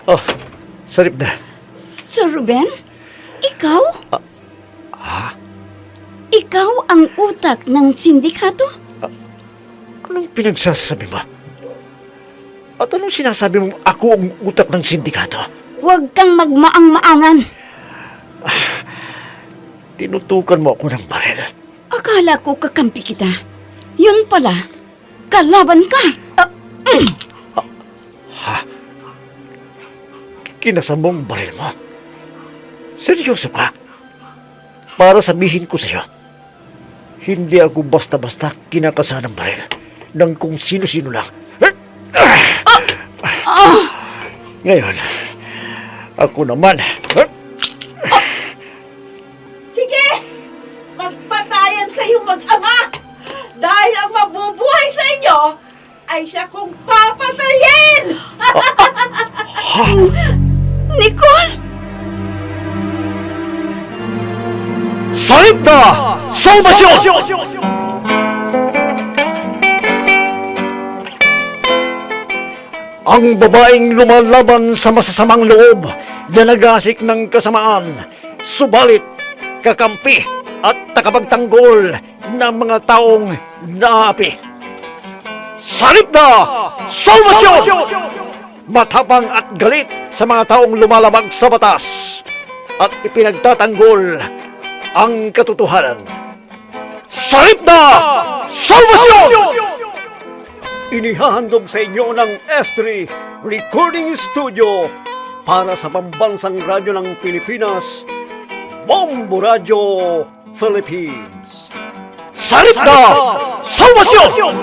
Oh, sarip na. Sir Ruben? Ikaw? Ikaw ang utak ng sindikato? Anong pinagsasabi mo? At anong sinasabi mo ako ang utak ng sindikato? Huwag kang magmaang-maangan. Tinutukan mo ako ng baril. Akala ko kakampi kita. Yun pala, kalaban ka. Kinasam mo ang baril mo. Seryoso ka? Para sabihin ko sa'yo, hindi ako basta-basta kinakasa ng baril ng kung sino-sino lang. Ngayon, ako naman. Sige! Magpatayan kayong mag-ama! Dahil ang mabubuhay sa inyo ay siya kong papatayin! Nicole! Salip na! Salvasyon! Ang babaeng lumalaban sa masasamang loob na nagasik ng kasamaan, subalit kakampi at takapagtanggol ng mga taong naapi. Salip na! Salvasyon! Matapang at galit sa mga taong lumalabag sa batas at ipinagtatanggol ang katotohanan. Salip na! Salvasyon! Inihahandog sa inyo ng F3 Recording Studio para sa pambansang radyo ng Pilipinas, Bombo Radio Philippines. Salip na! Salvasyon!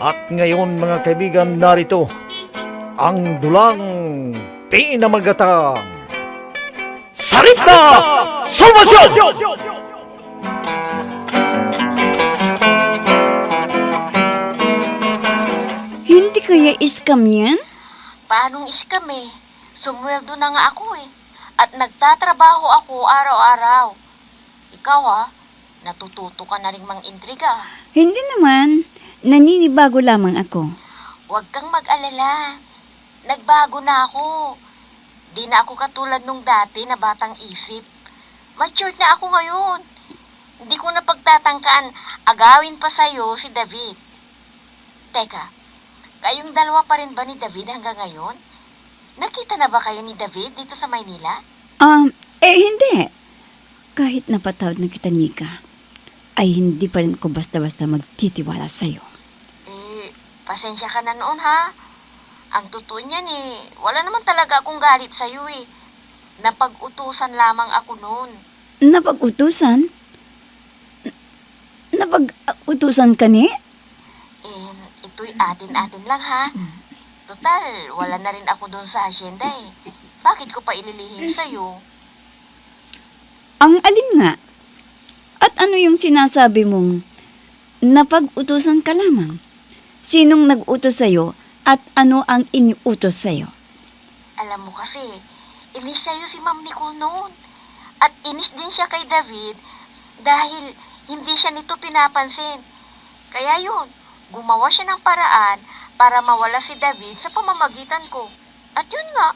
At ngayon mga kaibigan, narito ang dulang pinamagatang Salip na! Salvasyon! Hindi kaya iskam yan? Paanong iskam eh? Sumweldo na nga ako eh. At nagtatrabaho ako araw-araw. Ikaw natututo ka na rin mang-intriga. Hindi naman. Naninibago lamang ako. Huwag kang mag-alala. Nagbago na ako. Di na ako katulad nung dati na batang isip. Matured na ako ngayon. Hindi ko na pagtatangkaan agawin pa sa'yo si David. Teka, kayong dalawa pa rin ba ni David hanggang ngayon? Nakita na ba kayo ni David dito sa Maynila? Hindi. Kahit napatawad na kita, Nika, ay hindi pa rin ako basta-basta magtitiwala sa'yo. Pasensya ka na noon Ang totoo niyan wala naman talaga akong galit sa'yo Napag-utusan lamang ako noon. Napag-utusan? Napag-utusan ka ni? Ito'y atin-atin lang Total, wala na rin ako doon sa asyenda Bakit ko pa ililihim sa'yo? Ang alin nga? At ano yung sinasabi mong napag-utusan ka lamang? Sinong nag-utos sa'yo at ano ang iniutos sa'yo? Alam mo kasi, inis sa'yo si Ma'am Nicole noon. At inis din siya kay David dahil hindi siya nito pinapansin. Kaya yun, gumawa siya ng paraan para mawala si David sa pamamagitan ko. At yun nga,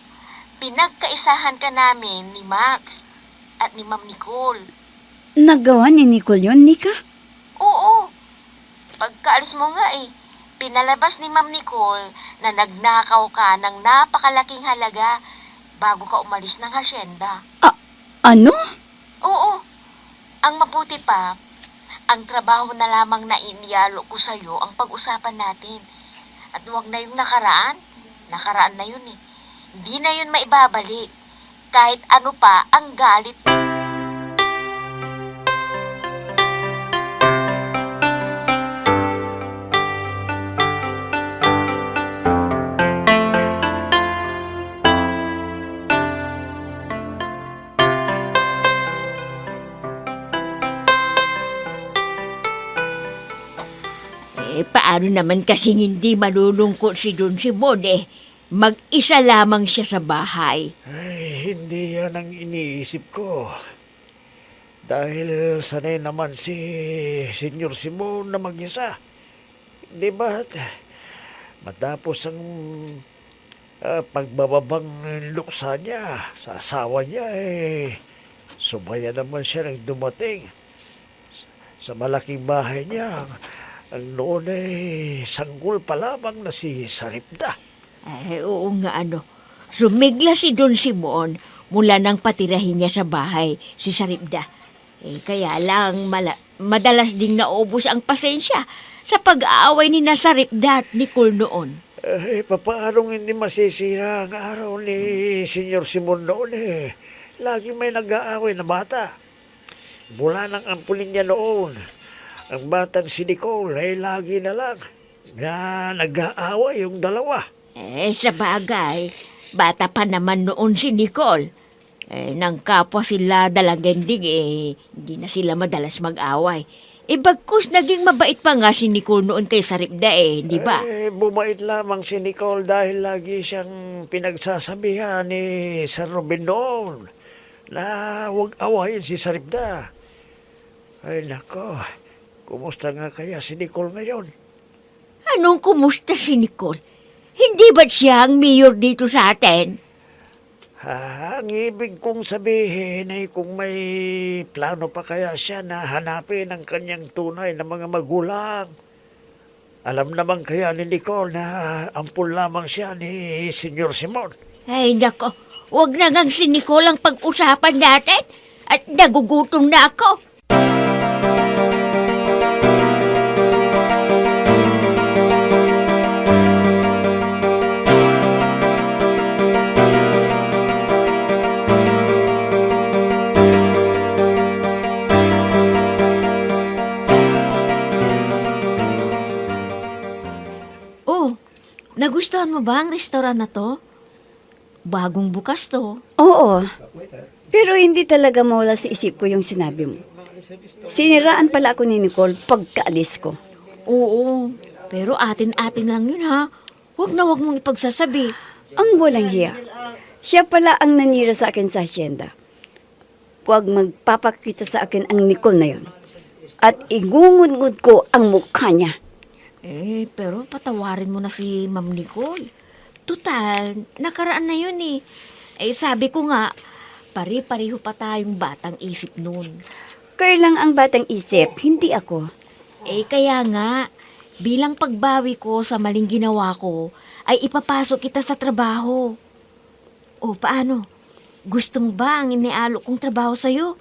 pinagkaisahan ka namin ni Max at ni Ma'am Nicole. Nagawa ni Nicole yun, Nika? Oo. Pagkaalis mo nga pinalabas ni Ma'am Nicole na nagnakaw ka ng napakalaking halaga bago ka umalis ng hasyenda. Ano? Oo. Ang mabuti pa, ang trabaho na lamang na iniyalo ko sa'yo ang pag-usapan natin. At huwag na yung nakaraan. Nakaraan na yun Hindi na yun maibabalik. Kahit ano pa ang galit. Paano naman kasing hindi malulungkot si Don Simon mag-isa lamang siya sa bahay. Ay, hindi yan ang iniisip ko. Dahil sanay naman si Senyor Simon na mag-isa. Di ba? Matapos ang pagbababang luksa niya sa asawa niya, sumaya naman siya nang dumating sa malaking bahay niya. Ang noon sanggol pa lamang na si Saripda. Oo nga Sumigla si Don Simon mula nang patirahin niya sa bahay si Saripda. Kaya lang madalas ding naubos ang pasensya sa pag-aaway ni Saripda at Nicole noon. Papaanong hindi masisira ang araw ni Senyor Simon noon Lagi may nag-aaway na bata. Mula ng ampulin niya noon, ang batang si Nicole lagi na lang na nag-aaway yung dalawa. Sa bagay, bata pa naman noon si Nicole. Nang kapwa sila dalagendig, hindi na sila madalas mag-away. Bagkus naging mabait pa nga si Nicole noon kay Saripda di ba? Bumait lamang si Nicole dahil lagi siyang pinagsasabihan ni Sir Robin noon na huwag awayin si Saripda. Ay nako, kumusta nga kaya si Nicole ngayon? Anong kumusta si Nicole? Hindi ba siya ang mayor dito sa atin? Ang ibig kong sabihin ay kung may plano pa kaya siya na hanapin ang kanyang tunay na mga magulang. Alam naman kaya ni Nicole na ampun lamang siya ni Senyor Simon. Ay nako, wag na ngang si Nicole ang pag-usapan natin at nagugutom na ako. Nagustuhan mo ba ang restaurant na to? Bagong bukas to. Oo. Pero hindi talaga mawala sa isip ko yung sinabi mo. Siniraan pala ako ni Nicole pagkaalis ko. Oo, pero atin-atin lang yun ha. Huwag mong ipagsasabi. Ang walang hiya. Siya pala ang nanira sa akin sa asyenda. Huwag magpapakita sa akin ang Nicole na yun. At igungungod ko ang mukha niya. Pero patawarin mo na si Ma'am Nicole. Tutal, nakaraan na yun sabi ko nga, pare-pareho pa tayong batang isip nun. Kayo lang ang batang isip, hindi ako. Kaya nga, bilang pagbawi ko sa maling ginawa ko, ay ipapasok kita sa trabaho. Paano? Gusto mo ba ang inialok kong trabaho sa'yo?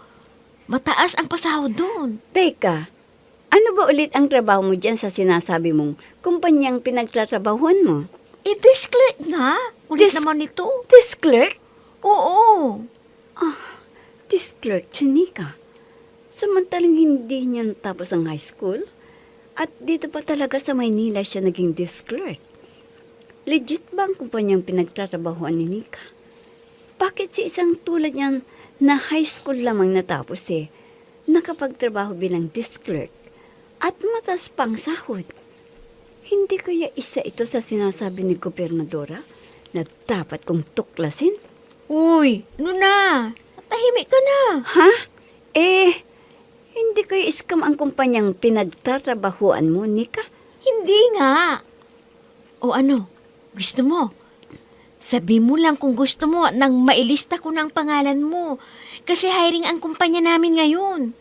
Mataas ang pasahod doon. Teka, ano ba ulit ang trabaho mo dyan sa sinasabi mong kumpanyang pinagtatrabahuan mo? Desk clerk nga. Kulit naman ito. Desk clerk? Oo. Desk clerk, Chinika. Samantalang hindi niya natapos ang high school. At dito pa talaga sa Maynila siya naging desk clerk. Legit ba ang kumpanyang pinagtatrabahuan ni Nika? Bakit si isang tulad niyan na high school lamang natapos nakapagtrabaho bilang desk clerk at mataas pang sahod? Hindi kaya isa ito sa sinasabi ni Gobernadora na dapat kong tuklasin? Uy, ano na? Tahimik ka na. Ha? Hindi kaya scam ang kumpanyang pinagtatrabahuan mo, Nika? Hindi nga. O ano, gusto mo? Sabi mo lang kung gusto mo nang mailista ko ng pangalan mo. Kasi hiring ang kumpanya namin ngayon.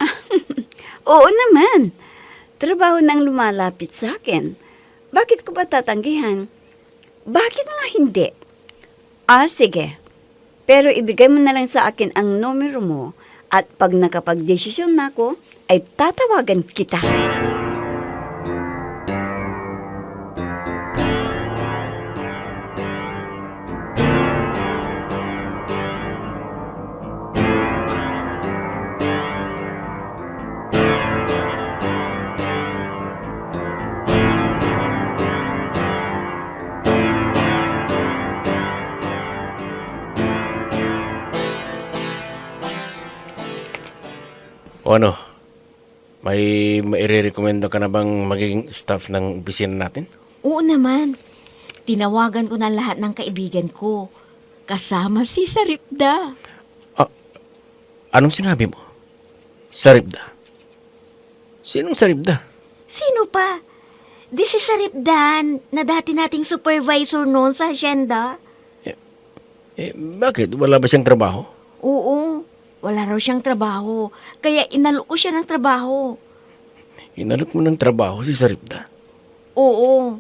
Oo naman. Trabaho nang lumalapit sa akin. Bakit ko ba tatanggihan? Bakit nga hindi? Sige. Pero ibigay mo na lang sa akin ang numero mo at pag nakapag-desisyon na ako, ay tatawagan kita. O ano? May maire-recommenda ka na bang magiging staff ng opisina natin? Oo naman. Tinawagan ko na lahat ng kaibigan ko. Kasama si Saripda. Anong sinabi mo? Saripda? Sinong Saripda? Sino pa? Di si Saripda na dati nating supervisor noon sa asyenda. Bakit? Wala ba siyang trabaho? Oo, wala raw siyang trabaho. Kaya inalo ko siya ng trabaho. Inalok mo ng trabaho si Saripda. Oo.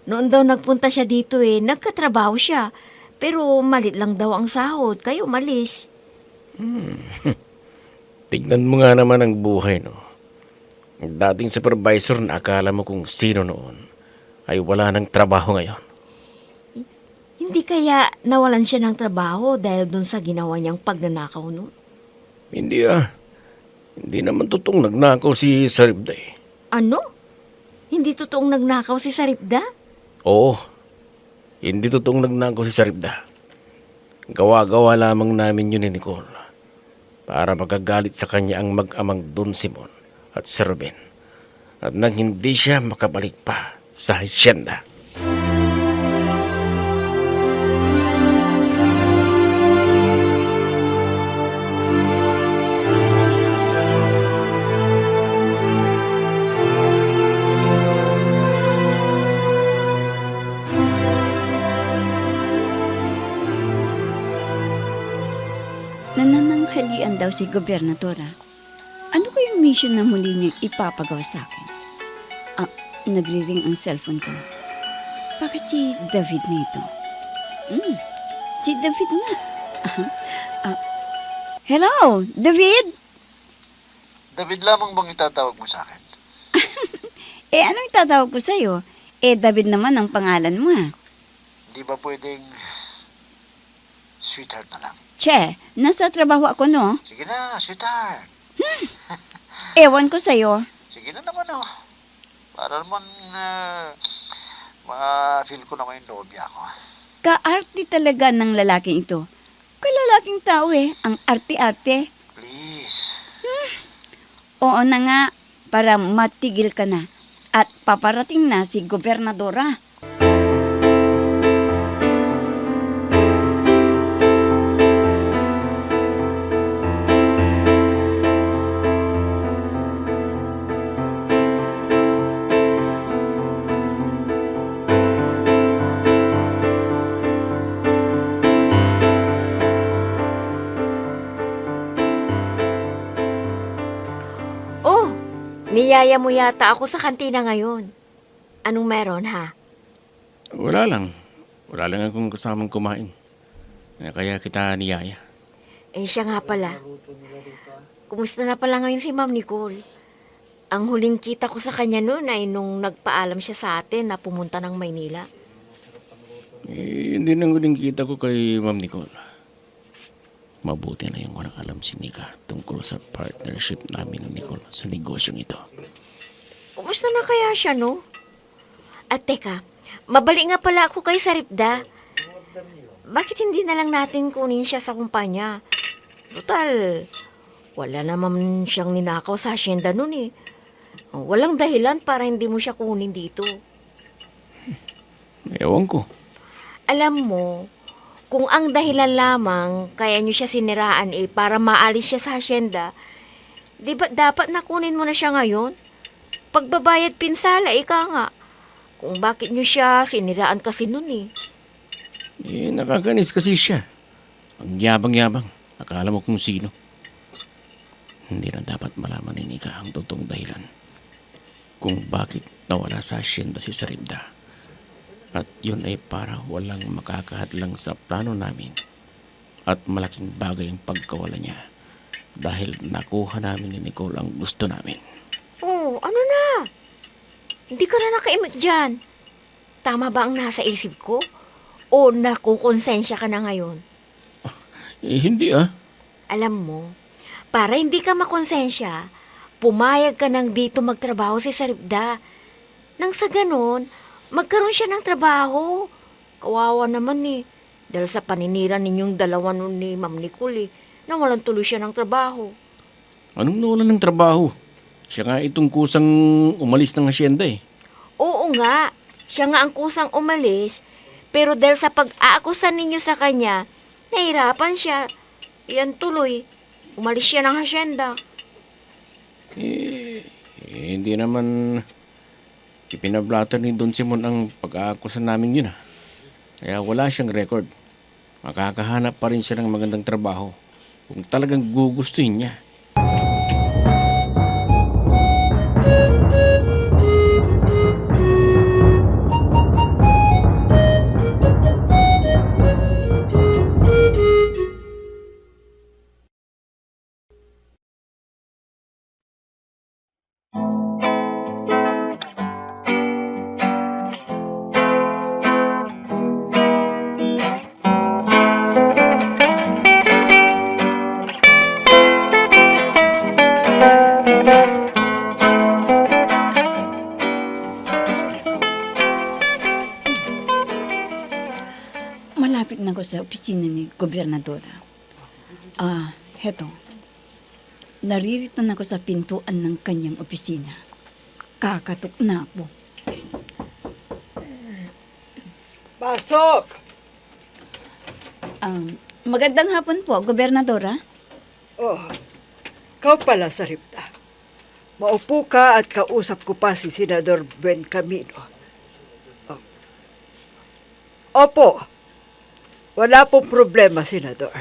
Noon daw nagpunta siya dito nagkatrabaho siya. Pero malit lang daw ang sahod, kaya umalis. Tignan mo nga naman ang buhay, no? Ang dating supervisor na akala mo kung sino noon ay wala ng trabaho ngayon. Hindi kaya nawalan siya ng trabaho dahil dun sa ginawa niyang pagnanakaw noon? Hindi Hindi naman totoong nagnakaw si Saripda eh. Ano? Hindi totoong nagnakaw si Saripda? Oo. Hindi totoong nagnakaw si Saripda. Gawa-gawa lamang namin yun ni Nicole para magagalit sa kanya ang mag-amang Don Simon at si Ruben at nang hindi siya makabalik pa sa hacienda. Nanananghalian daw si Gobernadora. Ano kayang mission na muli niyang ipapagawa sa akin? Nagri-ring ang cellphone ko. Bakit si David na ito? Si David na. Hello, David? David lamang bang itatawag mo sa akin? Anong itatawag ko sa'yo? David naman ang pangalan mo Hindi ba pwedeng sweetheart na lang? Che, nasa trabaho ako, no? Sige na, sweetheart. Ewan ko sa'yo. Sige na naman Para naman ma-feel ko naman yung nobya ko. Kaarte talaga ng lalaking ito. Kalalaking tao ang arte-arte. Please. Oo na nga, para matigil ka na. At paparating na si Gobernadora. Oh, niyaya mo yata ako sa kantina ngayon. Anong meron, ha? Wala lang. Wala lang akong kasamang kumain. Kaya kita niyaya. Siya nga pala. Kumusta na pala ngayon si Ma'am Nicole? Ang huling kita ko sa kanya noon ay nung nagpaalam siya sa atin na pumunta ng Maynila. Hindi nang huling kita ko kay Ma'am Nicole. Mabuti na yung walang alam si Nika tungkol sa partnership namin ni Nicole sa negosyong ito. Kumusta na kaya siya, no? At teka, mabali nga pala ako kay Saripda. Bakit hindi na lang natin kunin siya sa kumpanya? Total, wala naman siyang ninakaw sa asyenda nun Walang dahilan para hindi mo siya kunin dito. Ewan ko. Alam mo, kung ang dahilan lamang kaya niyo siya siniraan para maalis siya sa asyenda, di ba dapat nakunin mo na siya ngayon? Pagbabayad pinsala, ika nga. Kung bakit niyo siya siniraan kasi nun Nakakanis kasi siya. Ang yabang-yabang. Akala mo kung sino. Hindi na dapat malaman ni Nika ang totoong dahilan kung bakit nawala sa asyenda si Saripda. At yun ay para walang makakahadlang sa plano namin. At malaking bagay ang pagkawala niya dahil nakuha namin ni Nicole ang gusto namin. Oh, ano na? Hindi ka na nakaimik dyan. Tama ba ang nasa isip ko? O nakukonsensya ka na ngayon? Hindi Alam mo, para hindi ka makonsensya, pumayag ka nang dito magtrabaho si Saripda. Nang sa ganon, magkaroon siya ng trabaho. Kawawa naman dahil sa paninira ninyong dalawa nun ni Ma'am Nicole na walang tuloy siya ng trabaho. Anong nawalan ng trabaho? Siya nga itong kusang umalis ng asyenda eh. Oo nga, siya nga ang kusang umalis, pero dahil sa pag-aakusan ninyo sa kanya, nahirapan siya. Yan tuloy, umalis siya ng hasyenda. Hindi naman ipinablatan ni Don Simon ang pag-aakusan namin yun. Kaya wala siyang record. Makakahanap pa rin siya ng magandang trabaho kung talagang gugustuhin niya. Malapit na ako sa opisina ni Gobernadora. Heto. Naririto na ako sa pintuan ng kanyang opisina. Kakatok na ako. Pasok! Magandang hapon po, Gobernadora. Oh, kau pala sa Ripta. Maupo ka at kausap ko pa si Senador Ben Camino. Oh. Opo, wala pong problema, Senador.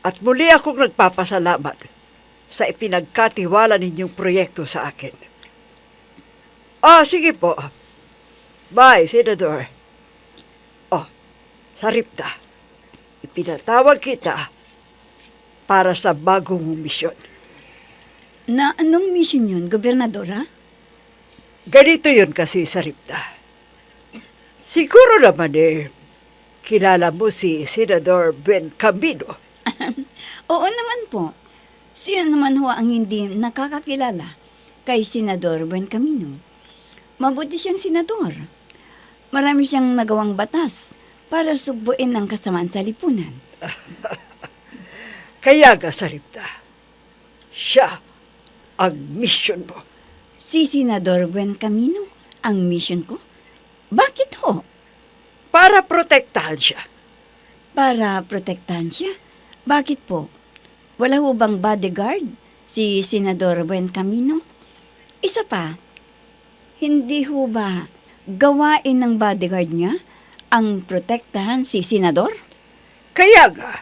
At muli akong nagpapasalamat sa ipinagkatiwala ninyong proyekto sa akin. Sige po. Bye, Senador. Oh, sa Ripta, ipinatawag kita para sa bagong misyon. Na anong mission yun, Gobernadora? Ganito yun kasi sa Ripta. Siguro naman kilala mo si Senador Ben Camino. Oo naman po. Sino naman ho ang hindi nakakakilala kay Senador Buencamino? Mabuti siyang senador. Marami siyang nagawang batas para sugbuin ang kasamaan sa lipunan. Kaya nga sa Ripta, siya ang mission mo. Si Senador Buencamino ang mission ko? Bakit ho? Para protektahan siya. Para protektahan siya? Bakit po? Wala ho bang bodyguard si Senador Buencamino? Isa pa, hindi ho ba gawain ng bodyguard niya ang protektahan si Senador? Kaya nga,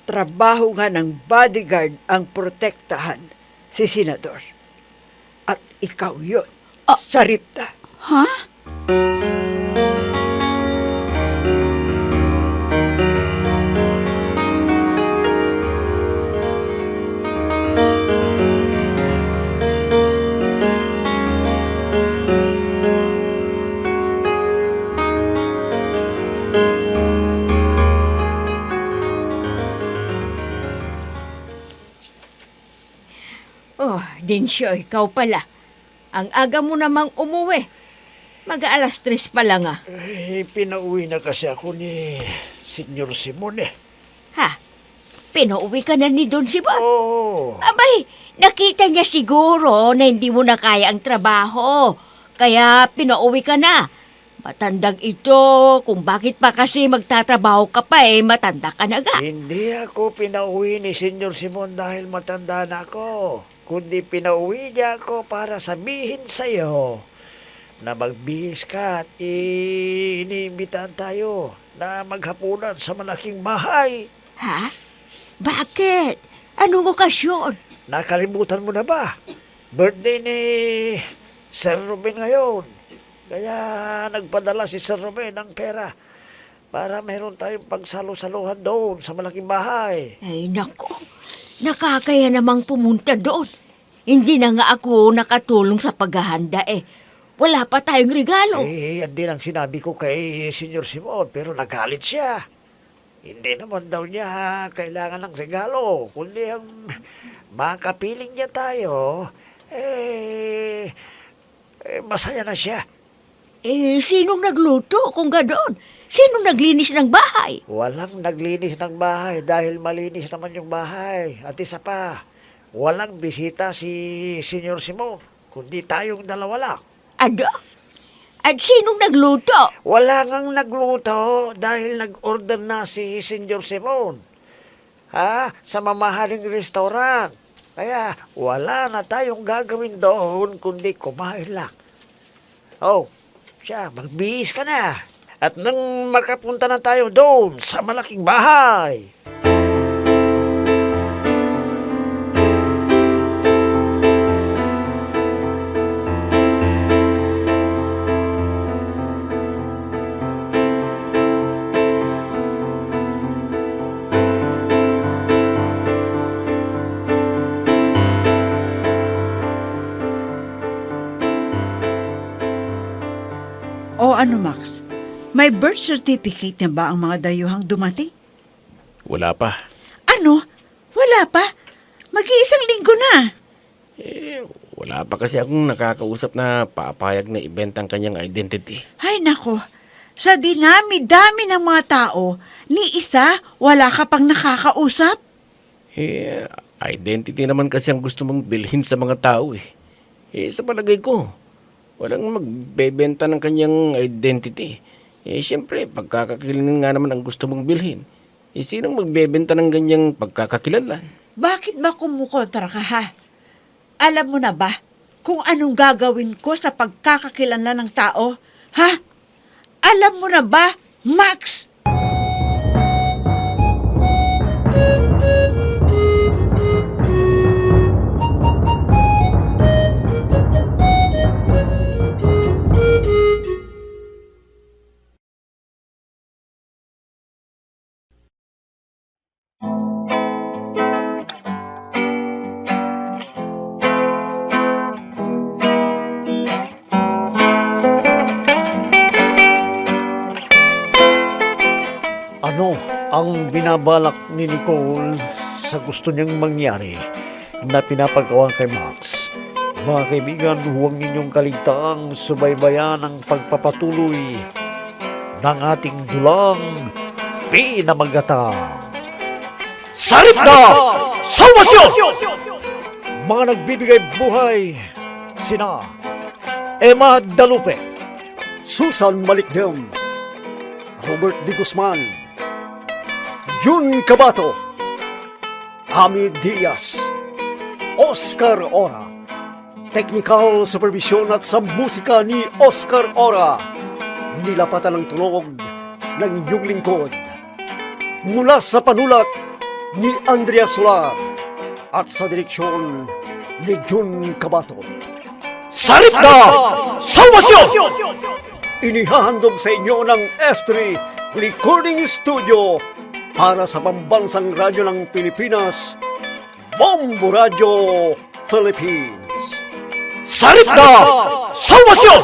trabaho nga ng bodyguard ang protektahan si Senador. At ikaw yun, sa Ripta. Ha? Oh, Densyo, ikaw pala. Ang aga mo namang umuwi. Mag-aalas 3 pa lang ah. Pinauwi na kasi ako ni Senyor Simon eh. Ha? Pinauwi ka na ni Don Simon? Oo. Abay, nakita niya siguro na hindi mo na kaya ang trabaho. Kaya pinauwi ka na. Matandang ito, kung bakit pa kasi magtatrabaho ka pa matanda ka na ga. Hindi ako pinauwi ni Senyor Simon dahil matanda na ako. Kundi pinauwi niya ako para sabihin sa'yo na magbihis ka at iniimbitan tayo na maghapunan sa malaking bahay. Ha? Bakit? Anong okasyon? Nakalimutan mo na ba? Birthday ni Sir Ruben ngayon. Kaya nagpadala si Sir Ruben ng pera para meron tayong pagsalo-saluhan doon sa malaking bahay. Ay, nako. Nakakaya namang pumunta doon. Hindi na nga ako nakatulong sa paghahanda Wala pa tayong regalo. Yan din ang sinabi ko kay Senyor Simon, pero nagalit siya. Hindi naman daw niya kailangan ng regalo, kundi ang makapiling niya tayo, masaya na siya. Sinong nagluto kung gano'n? Sinong naglinis ng bahay? Walang naglinis ng bahay dahil malinis naman yung bahay. At isa pa, walang bisita si Senyor Simon, kundi tayong dalawa lang. Ano? At sinong nagluto? Wala ngang nagluto dahil nag-order na si Senyor Simon. Sa mamahaling restaurant. Kaya wala na tayong gagawin doon kundi kumain lang. Oh, siya, magbihis ka na. At nang makapunta na tayo doon sa malaking bahay. O ano, Max? May birth certificate na ba ang mga dayuhang dumating? Wala pa. Ano? Wala pa? Mag-iisang linggo na. Wala pa kasi akong nakakausap na papayag na ibenta ang kanyang identity. Ay nako, sa dinami-dami ng mga tao, ni isa wala ka pang nakakausap? Identity naman kasi ang gusto mong bilhin sa mga tao eh. Sa palagay ko, walang magbebenta ng kanyang identity. Siyempre, pagkakakilanlan nga naman ang gusto mong bilhin. Sinong magbebenta ng ganyang pagkakakilanlan? Bakit ba kumukontra ka, ha? Alam mo na ba kung anong gagawin ko sa pagkakakilanlan ng tao? Ha? Alam mo na ba, Max? Ano ang binabalak ni Nicole sa gusto niyang mangyari na pinapagawa kay Max? Mga kaibigan, huwag ninyong kaligtaang subaybayan ang pagpapatuloy ng ating dulang pinamagatang Salit na Salvasyon! Mga nagbibigay buhay, sina Emma Dalupe, Susan Malikdem, Robert D. Guzman, Jun Cabato, Ami Diaz, Oscar Ora. Technical supervision at sa musika ni Oscar Ora. Nilapatan ng tunog ng inyong lingkod. Mula sa panulat ni Andrea Solar at sa direksyon ni Jun Cabato. Salit na Salvasyon! Inihahandog sa inyo ng F3 Recording Studio para sa pambansang radyo ng Pilipinas, Bombo Radio Philippines. Salit na Salvasyon!